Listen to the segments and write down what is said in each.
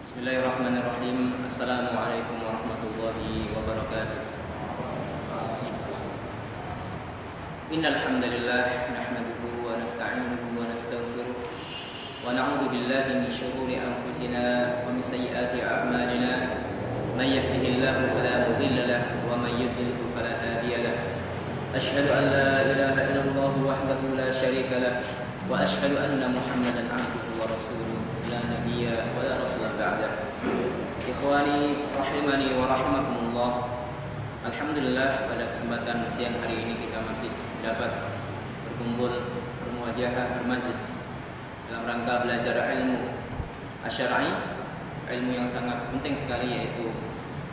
Bismillahirrahmanirrahim. Assalamualaikum warahmatullahi wabarakatuh. Innal hamdalillah nahmaduhu wa nasta'inuhu wa nastaghfiruh wa na'udzu billahi min shururi anfusina wa min sayyiati a'malina. May yahdihillahu fala mudilla lahu wa may yudlil fala hadiya lahu. Asyhadu an la ilaha illallah wahdahu la syarika lahu wa asyhadu anna Muhammadan 'abduhu wa rasuluh. La nabiyya wa la rasula ba'dah. Ikhwani rahimani wa rahimakumullah. Alhamdulillah, pada kesempatan siang hari ini kita masih dapat berkumpul, bermuajahah, bermajlis dalam rangka belajar ilmu asy'ari, ilmu yang sangat penting sekali, yaitu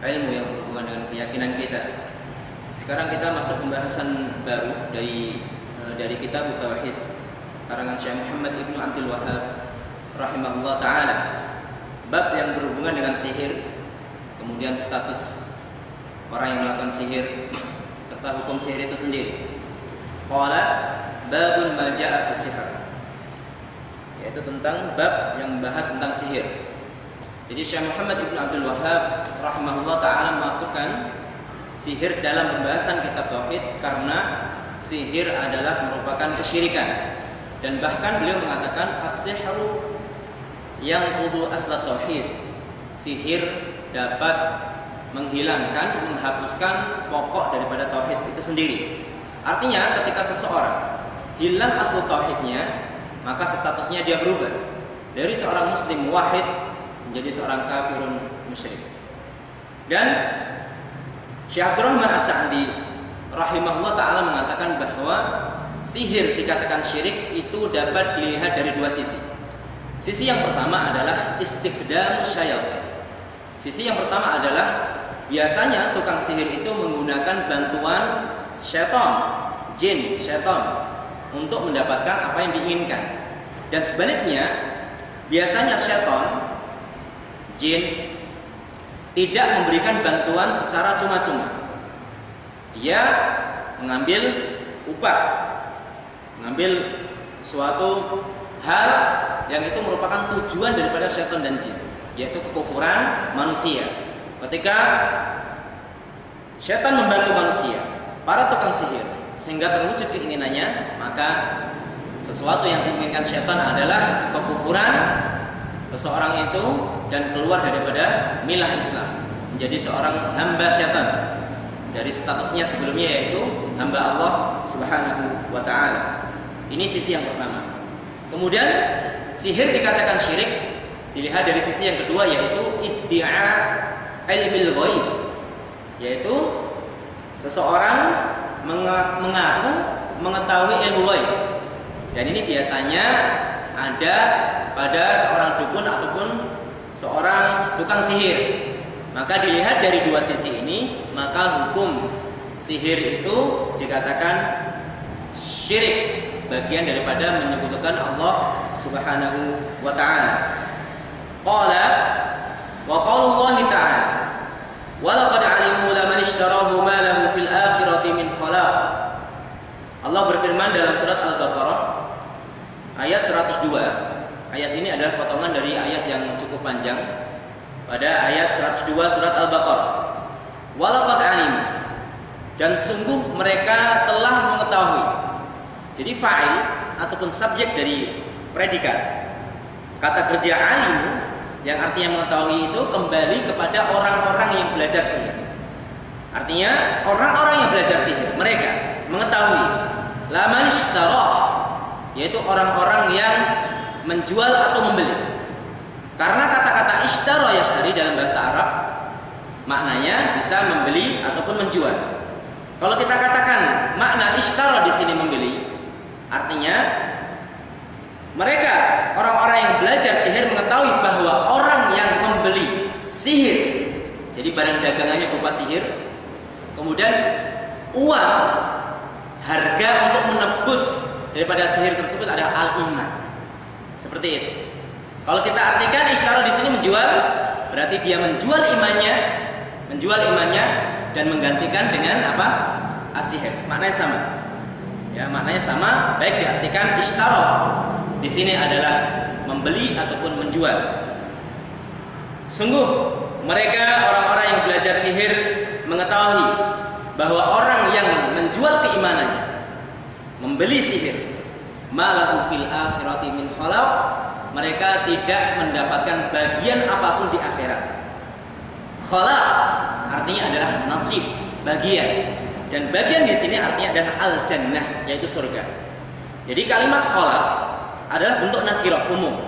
ilmu yang berhubungan dengan keyakinan kita. Sekarang kita masuk pembahasan baru dari kitab Tauhid karangan Syekh Muhammad Ibnu Abdul Wahhab rahimahullah ta'ala, bab yang berhubungan dengan sihir, kemudian status orang yang melakukan sihir serta hukum sihir itu sendiri. Qala babun ma jaa fi sihr, yaitu tentang bab yang membahas tentang sihir. Jadi Syekh Muhammad Ibnu Abdul Wahhab rahimahullah ta'ala memasukkan sihir dalam pembahasan kitab tauhid karena sihir adalah merupakan kesyirikan, dan bahkan beliau mengatakan as-sihru yang kudu aslat tauhid, sihir dapat menghilangkan, menghapuskan pokok daripada tauhid itu sendiri. Artinya ketika seseorang hilang asal tauhidnya, maka statusnya dia berubah dari seorang muslim wahid menjadi seorang kafirun musyrik. Dan Syekh Abdurrahman As-Sa'di rahimahullah ta'ala mengatakan bahwa sihir dikatakan syirik itu dapat dilihat dari dua sisi. Sisi yang pertama adalah istifdamus syayatin. Sisi yang pertama adalah biasanya tukang sihir itu menggunakan bantuan syaitan, jin, syaitan untuk mendapatkan apa yang diinginkan. Dan sebaliknya, biasanya syaitan, jin tidak memberikan bantuan secara cuma-cuma. Dia mengambil upah, mengambil suatu hal yang itu merupakan tujuan daripada syaitan dan jin, yaitu kekufuran manusia. Ketika syaitan membantu manusia, para tukang sihir, sehingga terwujud keinginannya, maka sesuatu yang diinginkan syaitan adalah kekufuran seseorang itu dan keluar daripada milah Islam, menjadi seorang hamba syaitan dari statusnya sebelumnya, yaitu hamba Allah Subhanahu wa ta'ala. Ini sisi yang pertama. Kemudian sihir dikatakan syirik dilihat dari sisi yang kedua, yaitu iddia ilmil ghaib, yaitu seseorang mengaku mengetahui ilmu ghaib. Dan ini biasanya ada pada seorang dukun ataupun seorang tukang sihir. Maka dilihat dari dua sisi ini, maka hukum sihir itu dikatakan syirik, bagian daripada menyekutukan Allah Subhanahu wa ta'ala. Qala wa qaulullahi ta'ala wa laqad 'alimu laman ishtarahu ma lahu fil akhirati min khalaq. Allah berfirman dalam surat Al-Baqarah ayat 102. Ayat ini adalah potongan dari ayat yang cukup panjang pada ayat 102 surat Al-Baqarah. Wa laqad 'alimu, dan sungguh mereka telah mengetahui. Jadi fa'il ataupun subjek dari predikat kata kerja alimu yang artinya mengetahui itu kembali kepada orang-orang yang belajar sihir. Artinya orang-orang yang belajar sihir, mereka mengetahui laman ishtara, yaitu orang-orang yang menjual atau membeli. Karena kata-kata ishtara yashtari dalam bahasa Arab maknanya bisa membeli ataupun menjual. Kalau kita katakan makna ishtara di sini membeli, artinya mereka orang-orang yang belajar sihir mengetahui bahwa orang yang membeli sihir, jadi barang dagangannya berupa sihir, kemudian uang harga untuk menebus daripada sihir tersebut adalah al-iman. Seperti itu. Kalau kita artikan ishtara di sini menjual, berarti dia menjual imannya dan menggantikan dengan apa? As-sihir. Maknanya sama. Ya, maknanya sama, baik diartikan ishtara di sini adalah membeli ataupun menjual. Sungguh mereka orang-orang yang belajar sihir mengetahui bahwa orang yang menjual keimanannya, membeli sihir, malahu fil akhirati min khalaq, mereka tidak mendapatkan bagian apapun di akhirat. Khalaq artinya adalah nasib, bagian. Dan bagian di sini artinya adalah al-jannah, yaitu surga. Jadi kalimat khalaq adalah bentuk nakirah umum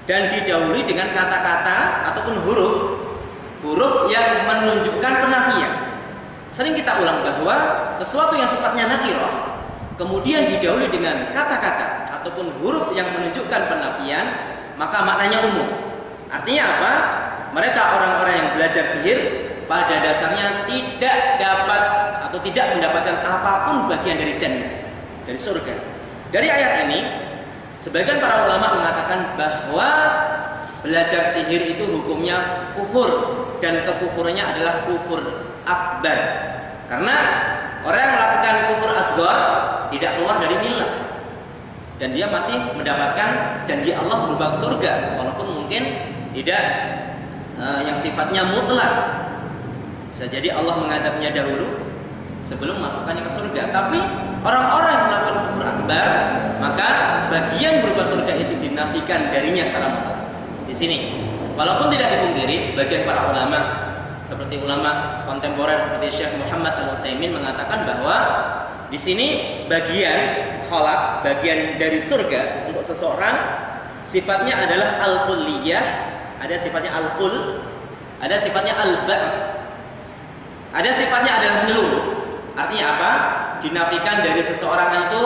dan didahului dengan kata-kata ataupun huruf yang menunjukkan penafian. Sering kita ulang bahwa sesuatu yang sifatnya nakirah kemudian didahului dengan kata-kata ataupun huruf yang menunjukkan penafian, maka maknanya umum. Artinya apa? Mereka orang-orang yang belajar sihir pada dasarnya tidak dapat atau tidak mendapatkan apapun bagian dari jannah, dari surga. Dari ayat ini, sebagian para ulama mengatakan bahwa belajar sihir itu hukumnya kufur, dan kekufurannya adalah kufur akbar. Karena orang yang melakukan kufur asghar tidak keluar dari millah, dan dia masih mendapatkan janji Allah berupa surga, walaupun mungkin tidak yang sifatnya mutlak. Bisa jadi Allah mengadabnya dahulu sebelum masukkannya ke surga. Tapi orang-orang yang melakukan kufur akbar, maka bagian berupa surga itu dinafikan darinya secara mutlak. Di sini, walaupun tidak dipungkiri, sebagian para ulama seperti ulama kontemporer seperti Syekh Muhammad Al-Utsaimin mengatakan bahwa di sini bagian khalaq, bagian dari surga untuk seseorang sifatnya adalah al-kulliyah, ada sifatnya al-kull, ada sifatnya al-ba', ada sifatnya adalah menyeluruh. Artinya apa? Dinafikan dari seseorang itu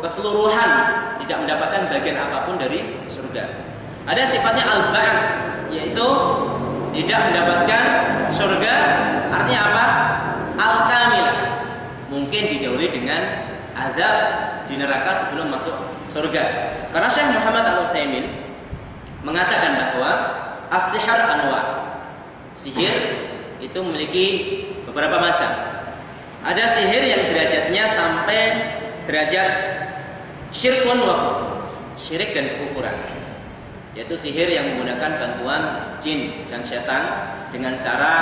keseluruhan, tidak mendapatkan bagian apapun dari surga. Ada sifatnya al-ba', yaitu tidak mendapatkan surga. Artinya apa? Al-kamilah, mungkin didahului dengan azab di neraka sebelum masuk surga. Karena Syekh Muhammad Al-Utsaimin mengatakan bahwa as-sihar anwa', sihir itu memiliki beberapa macam. Ada sihir yang derajatnya sampai derajat syirkun wa kufur, syirik dan kekufuran, yaitu sihir yang menggunakan bantuan jin dan setan dengan cara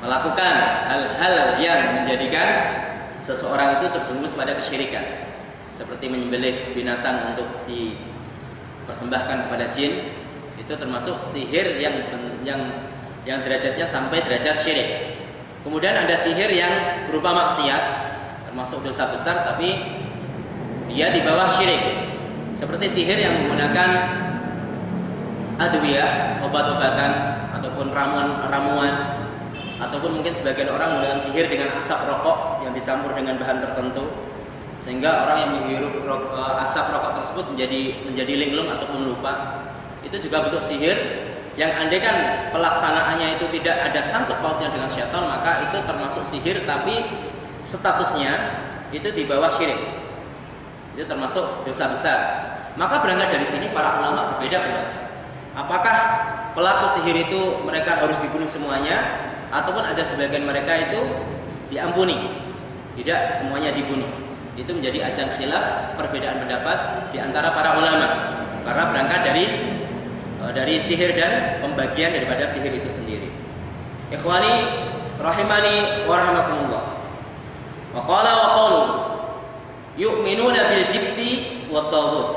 melakukan hal-hal yang menjadikan seseorang itu terjerumus pada kesyirikan, seperti menyembelih binatang untuk dipersembahkan kepada jin. Itu termasuk sihir yang derajatnya sampai derajat syirik. Kemudian ada sihir yang berupa maksiat, termasuk dosa besar, tapi dia di bawah syirik, seperti sihir yang menggunakan adwiyah, obat-obatan ataupun ramuan, ataupun mungkin sebagian orang menggunakan sihir dengan asap rokok yang dicampur dengan bahan tertentu, sehingga orang yang menghirup asap rokok tersebut menjadi linglung ataupun lupa. Itu juga bentuk sihir yang andaikan pelaksanaannya itu tidak ada sangkut pautnya dengan syaitan, maka itu termasuk sihir, tapi statusnya itu di bawah syirik, itu termasuk dosa besar. Maka berangkat dari sini para ulama berbeda pendapat. Apakah pelaku sihir itu mereka harus dibunuh semuanya, ataupun ada sebagian mereka itu diampuni, tidak semuanya dibunuh? Itu menjadi ajang khilaf, perbedaan pendapat di antara para ulama, karena berangkat dari sihir dan pembagian daripada sihir itu sendiri. Ikhwani rahimani wa rahimakumullah. Wa qala wa qalu yu'minuna bil jibti wat taghut.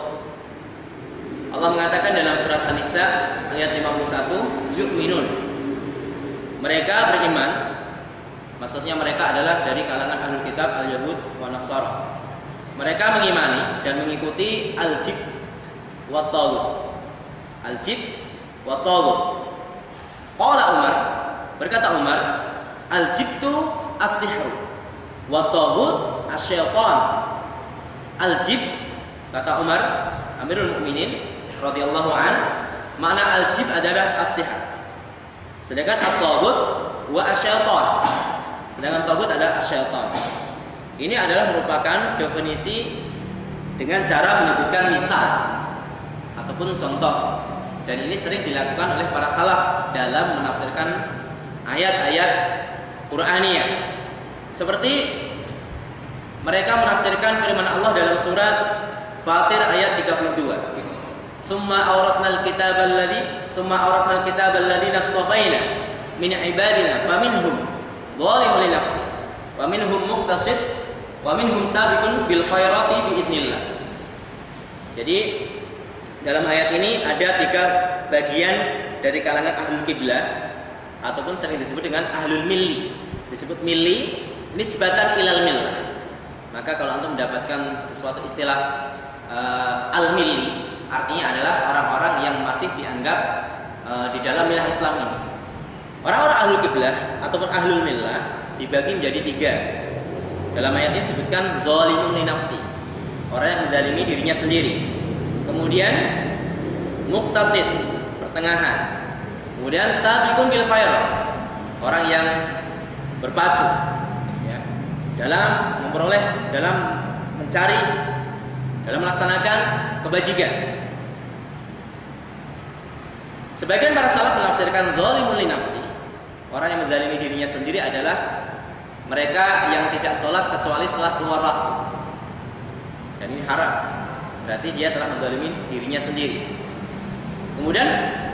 Allah mengatakan dalam surat An-Nisa ayat 51, yu'minun. Mereka beriman, maksudnya mereka adalah dari kalangan ahlul kitab al-Yahud wa Nasara. Mereka mengimani dan mengikuti al-jibt wa taghut. Al-jibt wa taghut. Qala Umar, berkata Umar, al-jibtu as-sihru wa taghut asy-syaitan. Al-jibt, kata Umar Amirul Mukminin radhiyallahu an, makna al-jibt adalah as-sihr. Sedangkan at-taghut wa asy-syaitan. Sedangkan taghut adalah asy-syaitan. Ini adalah merupakan definisi dengan cara menyebutkan misal ataupun contoh, dan ini sering dilakukan oleh para salaf dalam menafsirkan ayat-ayat Qur'aniyah. Seperti mereka menafsirkan firman Allah dalam surat Fatir ayat 32. Summa awrathnal kitaba alladziina istafaina min ibadina faminhum zalimun li nafsi wa minhum muqtasid wa minhum sabiqun bil khairati biidznillah. Jadi dalam ayat ini ada 3 bagian dari kalangan ahlul qiblah ataupun sering disebut dengan ahlul milli. Disebut milli nisbatan ilal millah. Maka kalau antum mendapatkan sesuatu istilah al-milli, artinya adalah orang-orang yang masih dianggap di dalam milah Islam ini. Orang-orang ahlul qiblah ataupun ahlul millah dibagi menjadi 3. Dalam ayat ini disebutkan zalimun li nafsi, orang yang menzalimi dirinya sendiri. Kemudian muqtasid, pertengahan. Kemudian sabiqun bil khairat, orang yang berpacu ya, dalam memperoleh, dalam mencari, dalam melaksanakan kebajikan. Sebagian para salaf menafsirkan zalimun li nafsi, orang yang menzalimi dirinya sendiri adalah mereka yang tidak sholat kecuali setelah keluar waktu. Dan ini haram, berarti dia telah menzalimi dirinya sendiri. Kemudian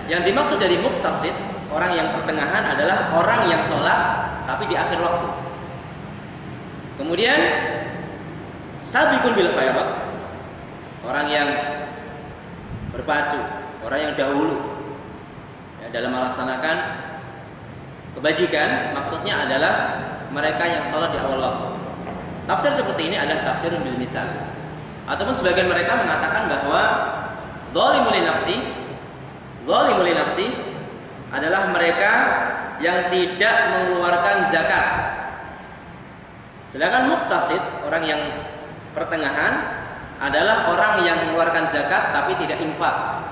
yang dimaksud dari muqtasid, orang yang pertengahan, adalah orang yang sholat tapi di akhir waktu. Kemudian sabiqun bil khairat, orang yang berpacu, orang yang dahulu ya, dalam melaksanakan kebajikan. Maksudnya adalah mereka yang sholat di awal waktu. Tafsir seperti ini adalah tafsirun bil misal. Ataupun sebagian mereka mengatakan bahwa zalimun li nafsi adalah mereka yang tidak mengeluarkan zakat. Sedangkan muqtasid, orang yang pertengahan, adalah orang yang mengeluarkan zakat tapi tidak infak.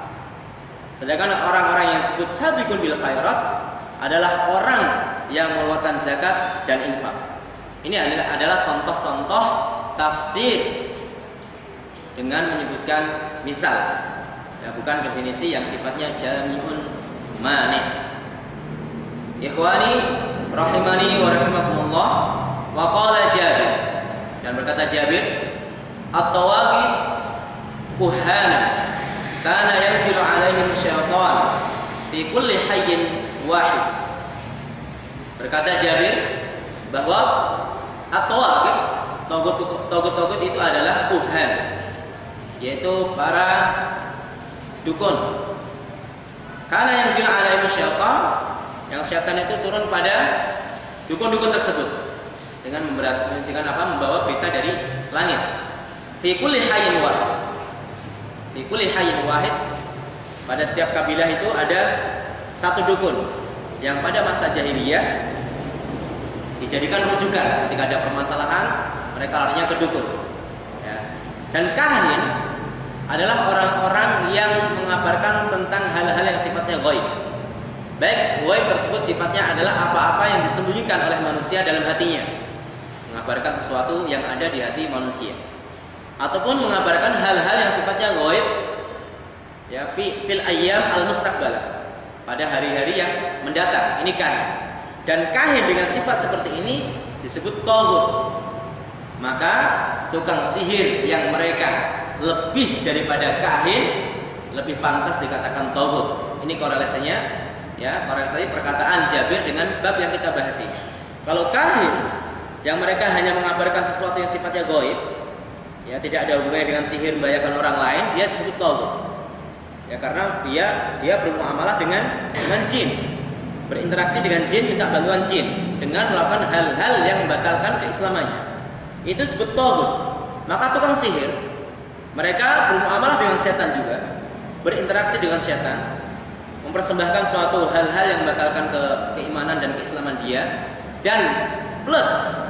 Sedangkan orang-orang yang disebut sabiqun bil khairat adalah orang yang mengeluarkan zakat dan infak. Ini adalah contoh-contoh tafsir dengan menyebutkan misal, ya, bukan definisi yang sifatnya jami'un mani'. Ikhwani rahimani wa rahimakumullah, wa qala Jabir, dan berkata Jabir, at-tawaghi kuhana kana yanzilu alaihim syaitan fi kulli hayyin wahid. Berkata Jabir bahwa at-tawaghi, togut-togut itu adalah kuhan, yaitu para dukun. Karena yang zina alaihi syaitan, yang syaitan itu turun pada dukun-dukun tersebut dengan membawa berita dari langit. Fi kulli hayyin wahid. Fi kulli hayyin wahid, pada setiap kabilah itu ada satu dukun yang pada masa jahiliyah dijadikan rujukan ketika ada permasalahan, mereka larinya ke dukun. Ya. Dan kahin adalah orang-orang yang mengabarkan tentang hal-hal yang sifatnya ghaib. Baik ghaib tersebut sifatnya adalah apa-apa yang disembunyikan oleh manusia dalam hatinya, mengabarkan sesuatu yang ada di hati manusia, ataupun mengabarkan hal-hal yang sifatnya ghaib ya, fil ayyam al-mustaqbalah, pada hari-hari yang mendatang. Ini kahin. Dan kahin dengan sifat seperti ini disebut taghut. Maka tukang sihir yang mereka lebih daripada kahin lebih pantas dikatakan taghut. Ini korelasinya ya, korelasi perkataan Jabir dengan bab yang kita bahas ini. Kalau kahin yang mereka hanya mengabarkan sesuatu yang sifatnya ghaib, ya, tidak ada hubungannya dengan sihir membahayakan orang lain, dia disebut taghut. Ya, karena dia bermuamalah dengan jin, berinteraksi dengan jin, minta bantuan jin dengan melakukan hal-hal yang membatalkan keislamannya. Itu disebut taghut. Maka tukang sihir, mereka bermuamalah dengan setan juga, berinteraksi dengan setan, mempersembahkan suatu hal-hal yang membatalkan keimanan dan keislaman dia, dan plus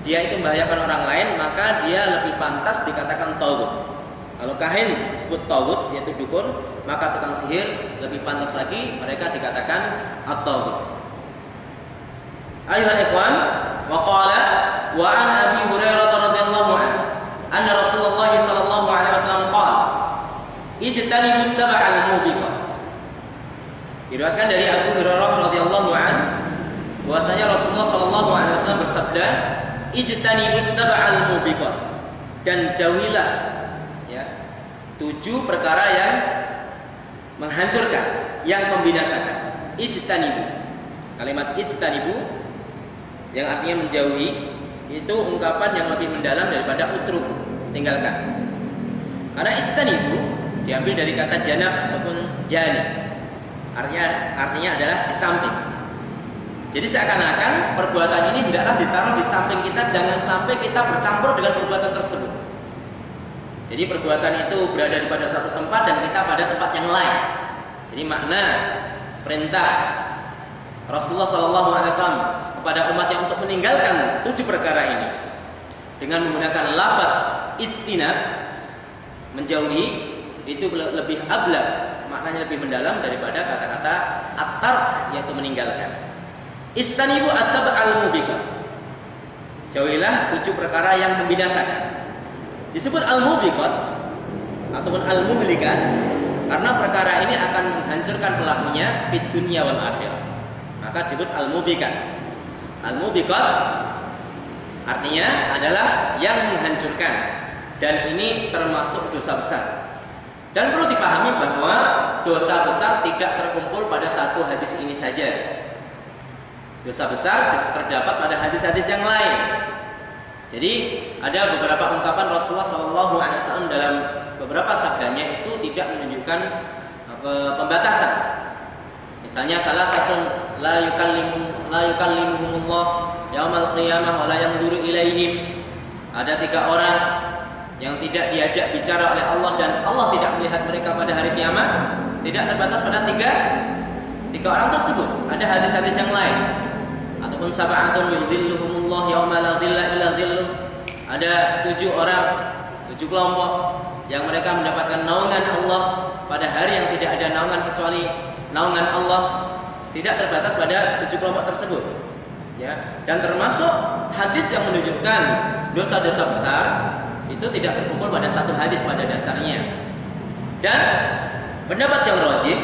dia itu membahayakan orang lain, maka dia lebih pantas dikatakan taghut. Kalau kahin disebut taghut, yaitu dukun, maka tukang sihir lebih pantas lagi mereka dikatakan at-taghut. Ayuhal ikhwan, wa qala wa an Abi Hurairah radhiyallahu anhu anna Rasulullah sallallahu alaihi wasallam qala ijtanibus sab'al mubiqat. Diriwayatkan dari Abu Hurairah radhiyallahu anhu bahwasanya Rasulullah sallallahu alaihi wasallam bersabda, ijtanibus sab'al mubiqat, dan jauhilah 7 perkara yang menghancurkan, yang membinasakan. Ijtanibu. Kalimat ijtanibu yang artinya menjauhi itu ungkapan yang lebih mendalam daripada utruku, tinggalkan. Karena ijtanibu diambil dari kata janab ataupun janib. Artinya adalah di samping. Jadi seakan-akan perbuatan ini hendaklah ditaruh di samping kita, jangan sampai kita bercampur dengan perbuatan tersebut. Jadi perbuatan itu berada di pada satu tempat dan kita pada tempat yang lain. Jadi makna perintah Rasulullah SAW kepada umatnya untuk meninggalkan 7 perkara ini dengan menggunakan lafaz ijtinab, menjauhi, itu lebih ablaq, maknanya lebih mendalam daripada kata-kata at-tark, yaitu meninggalkan. Istanibu as-sab'al mubiqat. Jauhilah 7 perkara yang membinasakan. Disebut al-mubiqat ataupun al-muhlikat karena perkara ini akan menghancurkan pelakunya fid dunya wal akhirah. Maka disebut al-mubiqat. Al-mubiqat artinya adalah yang menghancurkan, dan ini termasuk dosa besar. Dan perlu dipahami bahwa dosa besar tidak terkumpul pada satu hadis ini saja. Dosa besar terdapat pada hadis-hadis yang lain. Jadi ada beberapa ungkapan Rasulullah SAW dalam beberapa sabdanya itu tidak menunjukkan pembatasan. Misalnya salah satu la yukallimuhumullah yaumal qiyamah wa la yanzuru ilaihim. Ada 3 orang yang tidak diajak bicara oleh Allah dan Allah tidak melihat mereka pada hari kiamat. Tidak terbatas pada 3 orang tersebut. Ada hadis-hadis yang lain. Ataupun sab'atun yudhilluhumullah yauma la dhilla illa dhilluh. Ada 7 orang, 7 kelompok yang mereka mendapatkan naungan Allah pada hari yang tidak ada naungan kecuali naungan Allah. Tidak terbatas pada 7 kelompok tersebut. Ya, dan termasuk hadis yang menunjukkan dosa-dosa besar itu tidak terkumpul pada satu hadis pada dasarnya. Dan pendapat yang rajih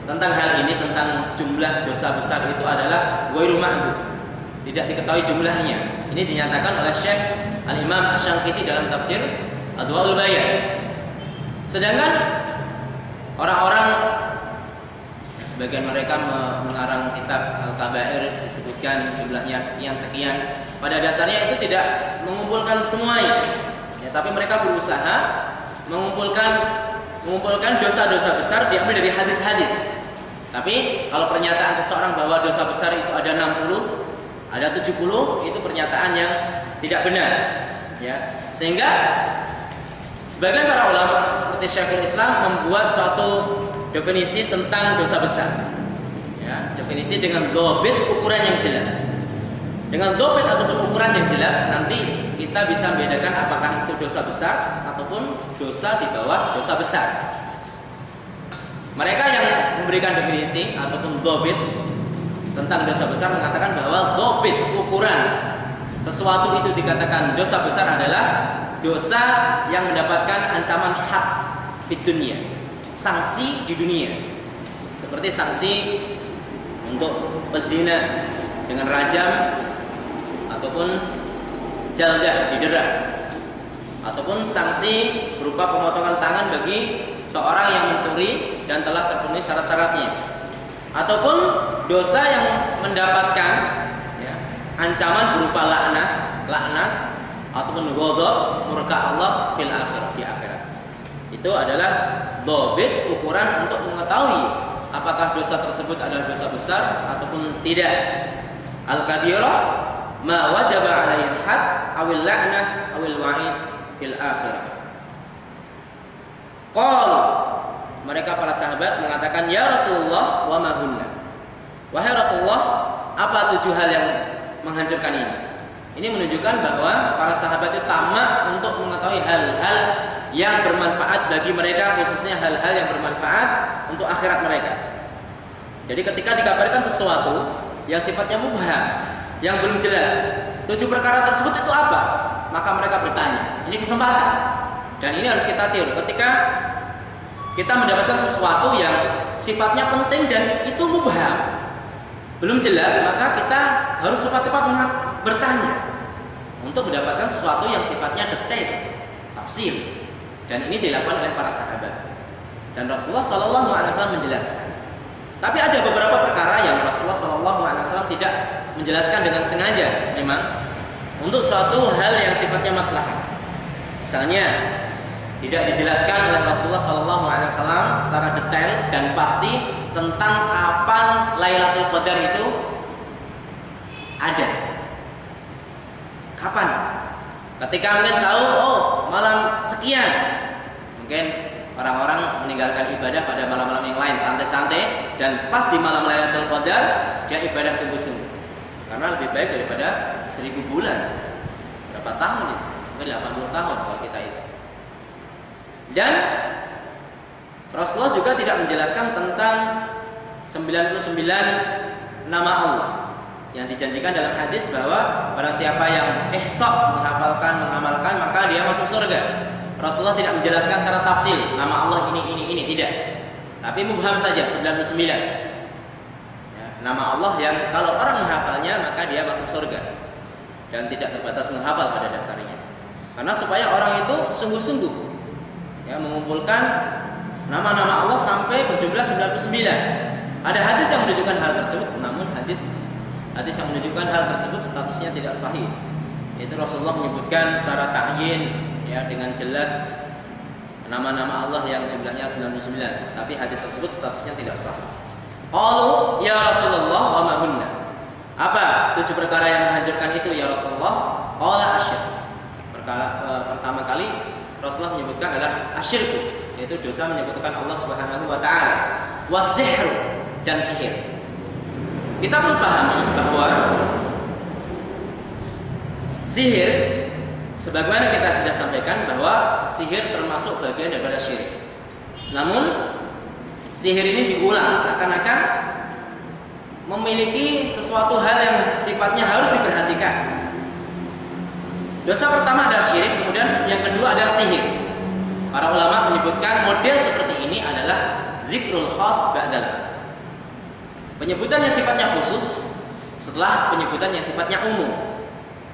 tentang hal ini, tentang jumlah dosa besar itu adalah ghairu ma'dud, tidak diketahui jumlahnya. Ini dinyatakan oleh Syekh Al-Imam Asy-Syanqiti dalam tafsir Adwaul Bayan. Sedangkan orang-orang, sebagian mereka mengarang kitab Al-Kabair, disebutkan jumlahnya sekian-sekian. Pada dasarnya itu tidak mengumpulkan semuanya. Ya, tapi mereka berusaha mengumpulkan dosa-dosa besar diambil dari hadis-hadis. Tapi kalau pernyataan seseorang bahwa dosa besar itu ada 60, ada 70, itu pernyataan yang tidak benar. Ya, sehingga sebagian para ulama seperti Syekhul Islam membuat suatu definisi tentang dosa besar. Ya, definisi dengan dhobit, ukuran yang jelas. Dengan dhobit ataupun ukuran yang jelas, nanti kita bisa membedakan apakah itu dosa besar ataupun dosa di bawah dosa besar. Mereka yang memberikan definisi ataupun dhobit tentang dosa besar mengatakan bahwa dhobit, ukuran sesuatu itu dikatakan dosa besar adalah dosa yang mendapatkan ancaman had di dunia, sanksi di dunia, seperti sanksi untuk pezina dengan rajam ataupun jaldah, didera, ataupun sanksi berupa pemotongan tangan bagi seorang yang mencuri dan telah terpenuhi syarat-syaratnya, ataupun dosa yang mendapatkan ya, ancaman berupa laknat ataupun ghadab, murka Allah fil akhirah, di akhirat. Itu adalah dhobit, ukuran untuk mengetahui apakah dosa tersebut adalah dosa besar ataupun tidak. Al-kabirah ma wajaba 'alaihi al-had awil la'nah awil wa'id fil akhirah. Qalu, mereka para sahabat mengatakan, ya Rasulullah, wa ma hunna. Wahai Rasulullah, apa 7 hal yang menghancurkan ini? Ini menunjukkan bahwa para sahabat itu tamak untuk mengetahui hal-hal yang bermanfaat bagi mereka, khususnya hal-hal yang bermanfaat untuk akhirat mereka. Jadi ketika dikabarkan sesuatu yang sifatnya mubham, yang belum jelas, 7 perkara tersebut itu apa? Maka mereka bertanya. Ini kesempatan. Dan ini harus kita tiru. Ketika kita mendapatkan sesuatu yang sifatnya penting dan itu mubham, belum jelas, maka kita harus cepat-cepat bertanya untuk mendapatkan sesuatu yang sifatnya detail, tafsir. Dan ini dilakukan oleh para sahabat. Dan Rasulullah SAW menjelaskan. Tapi ada beberapa perkara yang Rasulullah SAW tidak menjelaskan dengan sengaja, memang untuk suatu hal yang sifatnya maslahat. Misalnya, tidak dijelaskan oleh Rasulullah SAW secara detail dan pasti tentang kapan Lailatul Qadar itu ada. Kapan? Ketika mungkin tahu, oh malam sekian, mungkin orang-orang meninggalkan ibadah pada malam-malam yang lain, santai-santai, dan pas di malam Lailatul Qadar dia ibadah sungguh-sungguh. Karena lebih baik daripada 1000 bulan. Berapa tahun itu? Mungkin 80 tahun kalau kita itu. Dan Rasulullah juga tidak menjelaskan tentang 99 nama Allah yang dijanjikan dalam hadis bahwa barang siapa yang ihsa menghafalkan, mengamalkan, maka dia masuk surga. Rasulullah tidak menjelaskan secara tafsil nama Allah ini tidak. Tapi mubham saja 99. Ya, nama Allah yang kalau orang menghafalnya maka dia masuk surga. Dan tidak terbatas menghafal pada dasarnya. Karena supaya orang itu sungguh-sungguh ya, mengumpulkan nama-nama Allah sampai berjumlah 99. Ada hadis yang menunjukkan hal tersebut, namun hadis yang menunjukkan hal tersebut statusnya tidak sahih. Yaitu Rasulullah menyebutkan secara ta'yin ya dengan jelas nama-nama Allah yang jumlahnya 99, tapi hadis tersebut statusnya tidak sah. Qalu ya Rasulullah wa ma hunna? Apa 7 perkara yang menghancurkan itu ya Rasulullah? Qala asyirk. Pertama kali Rasulullah menyebutkan adalah asyirku, yaitu dosa menyebutkan Allah Subhanahu wa taala, was-sihr dan sihir. Kita perlu pahami bahwa sihir, sebagaimana kita sudah sampaikan bahwa sihir termasuk bagian daripada syirik. Namun sihir ini diulang seakan-akan memiliki sesuatu hal yang sifatnya harus diperhatikan. Dosa pertama adalah syirik, kemudian yang kedua adalah sihir. Para ulama menyebutkan model seperti ini adalah zikrul khas ba'dal. Penyebutan yang sifatnya khusus setelah penyebutan yang sifatnya umum.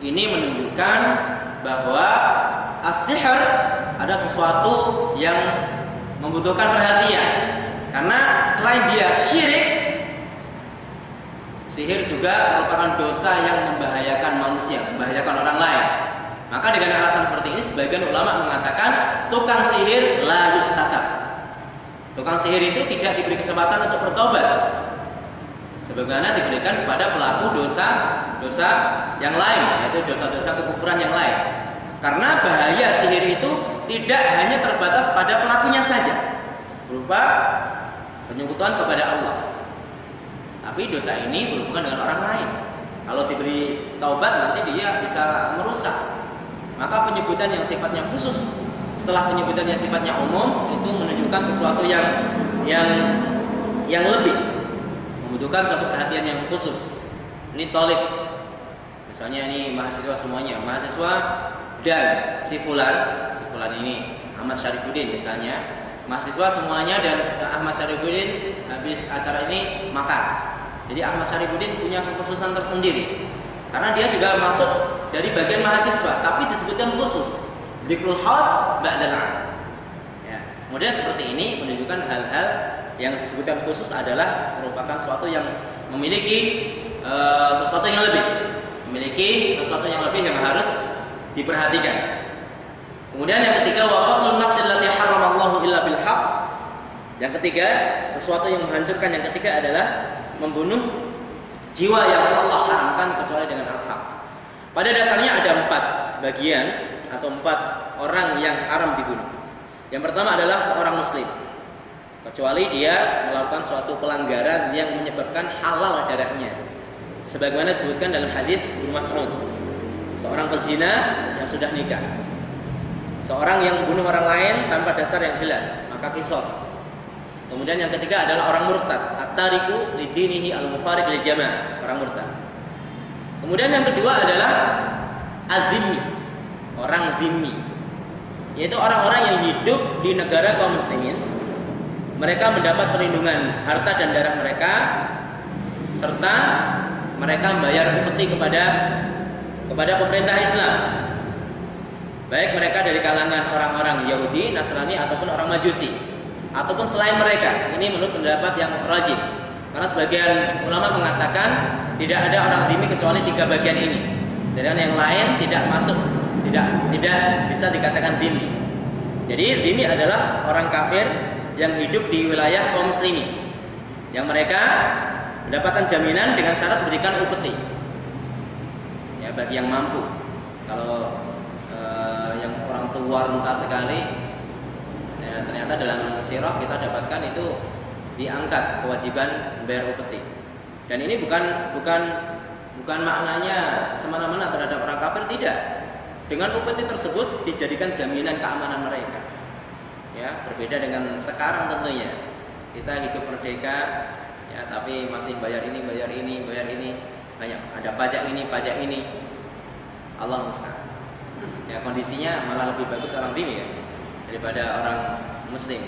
Ini menunjukkan bahwa as-sihr ada sesuatu yang membutuhkan perhatian. Karena selain dia syirik, sihir juga merupakan dosa yang membahayakan manusia, membahayakan orang lain. Maka dengan alasan seperti ini sebagian ulama mengatakan tukang sihir la yustatab. Tukang sihir itu tidak diberi kesempatan untuk bertobat. Sebagaimana diberikan kepada pelaku dosa yang lain, yaitu dosa-dosa kekufuran yang lain. Karena bahaya sihir itu tidak hanya terbatas pada pelakunya saja, berupa penyekutuan kepada Allah. Tapi dosa ini berhubungan dengan orang lain. Kalau diberi taubat nanti dia bisa merusak. Maka penyebutan yang sifatnya khusus setelah penyebutan yang sifatnya umum itu menunjukkan sesuatu yang lebih, membutuhkan suatu perhatian yang khusus. Ini thalib, misalnya ini mahasiswa semuanya, mahasiswa dan si fulan ini Ahmad Syarifuddin misalnya, mahasiswa semuanya dan Ahmad Syarifuddin habis acara ini makan. Jadi Ahmad Syarifuddin punya kekhususan tersendiri karena dia juga masuk dari bagian mahasiswa, tapi disebutkan khusus dzikrul khas ba'dal 'am. Ya, model seperti ini menunjukkan hal-hal yang disebutkan khusus adalah merupakan sesuatu yang memiliki sesuatu yang lebih, yang harus diperhatikan. Kemudian yang ketiga, waqatlun nafsil lati haramallahu illa bil haqq. Yang ketiga, sesuatu yang menghancurkan yang ketiga adalah membunuh jiwa yang Allah haramkan kecuali dengan al-haq. Pada dasarnya ada 4 bagian atau 4 orang yang haram dibunuh. Yang pertama adalah seorang muslim, kecuali dia melakukan suatu pelanggaran yang menyebabkan halal darahnya. Sebagaimana disebutkan dalam hadis Ibnu Mas'ud, seorang pezina yang sudah nikah, seorang yang membunuh orang lain tanpa dasar yang jelas, maka qisas. Kemudian yang ketiga adalah orang murtad, at-tariku lidinihi al-mufariq lil jamaah, orang murtad. Kemudian yang kedua adalah az-zimmi, orang zimmi, yaitu orang-orang yang hidup di negara kaum muslimin. Mereka mendapat perlindungan harta dan darah mereka, serta mereka membayar upeti kepada pemerintah Islam, baik mereka dari kalangan orang-orang Yahudi, Nasrani ataupun orang Majusi. ataupun selain mereka. Ini menurut pendapat yang rajih. Karena sebagian ulama mengatakan tidak ada orang dhimmi kecuali 3 bagian ini. Sedangkan yang lain tidak masuk, tidak bisa dikatakan dhimmi. Jadi dhimmi adalah orang kafir yang hidup di wilayah kaum muslimin, yang mereka mendapatkan jaminan dengan syarat berikan upeti. Ya, bagi yang mampu. Kalau yang orang tua renta sekali, ya, ternyata dalam sirah kita dapatkan itu diangkat kewajiban bayar upeti. Dan ini bukan maknanya semena-mena terhadap orang kafir, tidak. Dengan upeti tersebut dijadikan jaminan keamanan mereka. Ya, berbeda dengan sekarang tentunya. Kita hidup merdeka, ya, tapi masih bayar ini, banyak ada pajak ini. Allah musta'an. Ya, kondisinya malah lebih bagus orang dhimmi ya daripada orang muslim.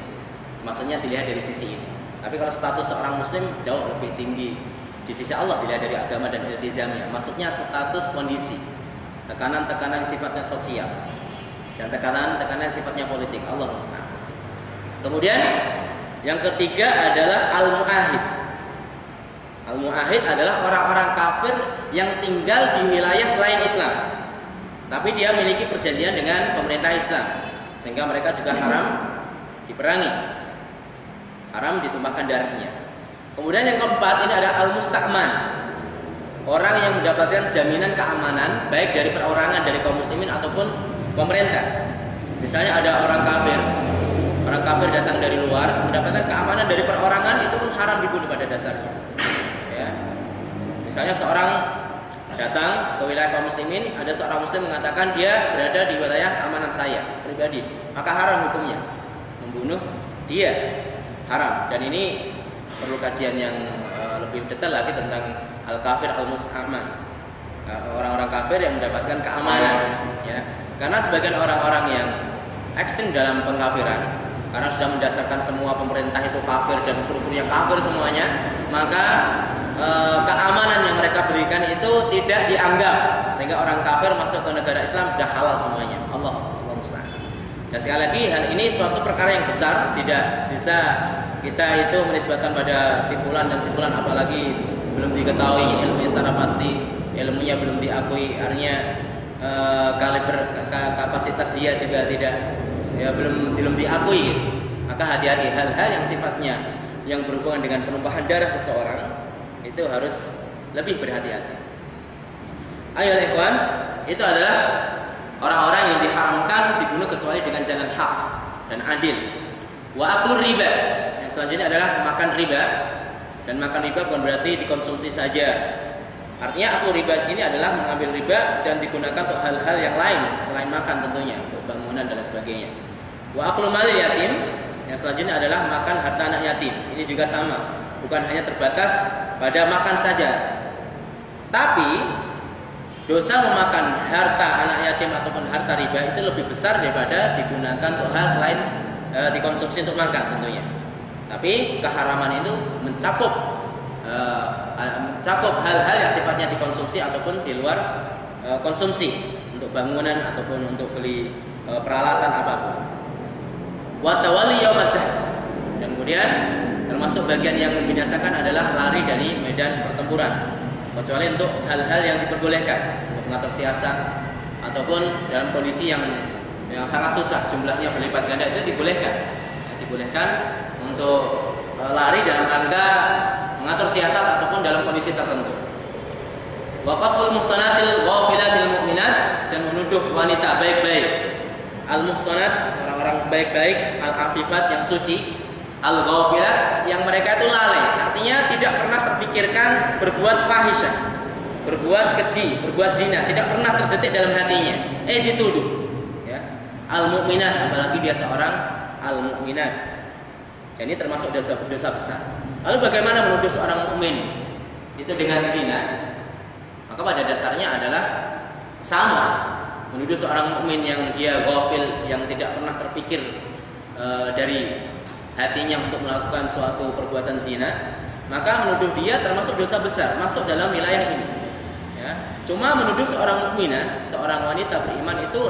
Maksudnya dilihat dari sisi ini. Tapi kalau status seorang muslim jauh lebih tinggi di sisi Allah dilihat dari agama dan iltizamnya. Maksudnya status kondisi, tekanan-tekanan sifatnya sosial dan tekanan-tekanan sifatnya politik. Allah musta'an. Kemudian yang ketiga adalah al-mu'ahid. Al-mu'ahid adalah orang-orang kafir yang tinggal di wilayah selain Islam, tapi dia memiliki perjanjian dengan pemerintah Islam, sehingga mereka juga haram diperangi, haram ditumpahkan darahnya. Kemudian yang keempat ini ada al-musta'man, orang yang mendapatkan jaminan keamanan baik dari perorangan dari kaum muslimin ataupun pemerintah. Misalnya ada orang kafir datang dari luar mendapatkan keamanan dari perorangan, itu pun haram dibunuh pada dasarnya. Ya. Misalnya seorang datang ke wilayah kaum muslimin, ada seorang muslim mengatakan dia berada di wilayah keamanan saya pribadi, maka haram hukumnya, membunuh dia haram. Dan ini perlu kajian yang lebih detail lagi tentang al-kafir al-musta'man, orang-orang kafir yang mendapatkan keamanan, ya. Karena sebagian orang-orang yang ekstrim dalam pengkafiran, karena sudah mendasarkan semua pemerintah itu kafir dan guru-gurunya kafir semuanya, maka keamanan yang mereka berikan itu tidak dianggap, sehingga orang kafir masuk ke negara Islam sudah halal semuanya. Allah musta'an. Dan sekali lagi hal ini suatu perkara yang besar, tidak bisa kita itu menisbatkan pada si fulan dan si fulan, apalagi belum diketahui ilmunya secara pasti, ilmunya belum diakui, artinya kaliber kapasitas dia juga tidak, ya, belum diakui. Maka hati-hati hal-hal yang sifatnya yang berhubungan dengan penumpahan darah seseorang itu harus lebih berhati-hati. Ayolah ikhwan, itu adalah orang-orang yang diharamkan dibunuh kecuali dengan jalan hak dan adil. Wa aklur riba, yang selanjutnya adalah makan riba. Dan makan riba bukan berarti dikonsumsi saja. Artinya aklur riba di sini adalah mengambil riba dan digunakan untuk hal-hal yang lain selain makan tentunya, untuk bangunan dan sebagainya. Wa aklu malil yatim, yang selanjutnya adalah makan harta anak yatim. Ini juga sama, bukan hanya terbatas pada makan saja, tapi dosa memakan harta anak yatim ataupun harta riba itu lebih besar daripada digunakan untuk hal selain dikonsumsi untuk makan tentunya. Tapi keharaman itu mencakup hal-hal yang sifatnya dikonsumsi ataupun di luar konsumsi, untuk bangunan ataupun untuk beli peralatan apapun. Wa tawalli yaumaz zahf, dan kemudian termasuk bagian yang membinasakan adalah lari dari medan pertempuran, kecuali untuk hal-hal yang diperbolehkan, untuk mengatur siasat ataupun dalam kondisi yang sangat susah, jumlahnya berlipat ganda, itu dibolehkan untuk lari dalam rangka mengatur siasat ataupun dalam kondisi tertentu. Wa qatful muhsanatil ghafilatil mu'minat, dan menuduh wanita baik-baik. Al-muhsanat, orang-orang baik-baik, al-afifat, yang suci, al-ghafilat, yang mereka itu lalai, artinya tidak pernah terpikirkan berbuat fahisyah, berbuat keji, berbuat zina, tidak pernah terdetik dalam hatinya, dituduh, ya. Al-mu'minat, apalagi dia seorang al-mu'minat, ini termasuk dosa besar. Lalu bagaimana menuduh seorang mukmin itu dengan zina? Maka pada dasarnya adalah sama, menuduh seorang mukmin yang dia ghafil, yang tidak pernah terpikir dari hatinya untuk melakukan suatu perbuatan zina, maka menuduh dia termasuk dosa besar, masuk dalam wilayah ini. Ya. Cuma menuduh seorang mukminah, seorang wanita beriman itu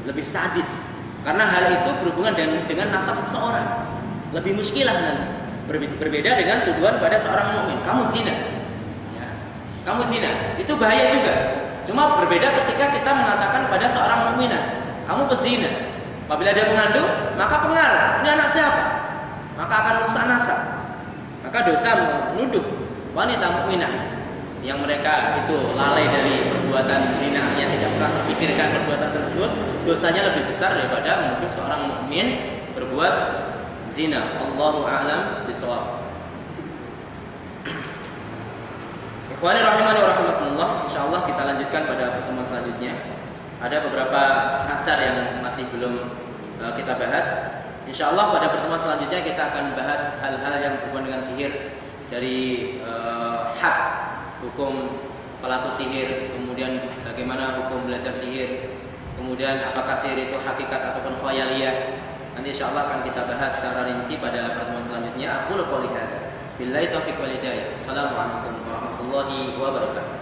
lebih sadis, karena hal itu berhubungan dengan nasab seseorang. lebih muskilah nanti. Berbeda dengan tuduhan pada seorang mukmin, kamu zina. Ya. Kamu zina, itu bahaya juga. Cuma berbeda ketika kita mengatakan pada seorang mukminah, kamu pezina. Apabila dia mengandung, maka pengaruh. Ini anak siapa? Maka akan merusak nasab. Maka dosa menuduh wanita mukminah yang mereka itu lalai dari perbuatan zinanya, tidak pernah memikirkan perbuatan tersebut, dosanya lebih besar daripada menuduh seorang mukmin berbuat zina. Allahu a'lam bishawab. Ikhwani rahimani wa rahimakumullah, insyaallah kita lanjutkan pada pertemuan selanjutnya. Ada beberapa asar yang masih belum kita bahas. Insyaallah pada pertemuan selanjutnya kita akan bahas hal-hal yang berhubungan dengan sihir, dari had, hukum pelaku sihir, kemudian bagaimana hukum belajar sihir, kemudian apakah sihir itu hakikat ataupun khayaliyah. Nanti insyaallah akan kita bahas secara rinci pada pertemuan selanjutnya. Aku qouli hadza billahi taufiq wal hidayah. Assalamualaikum warahmatullahi wabarakatuh.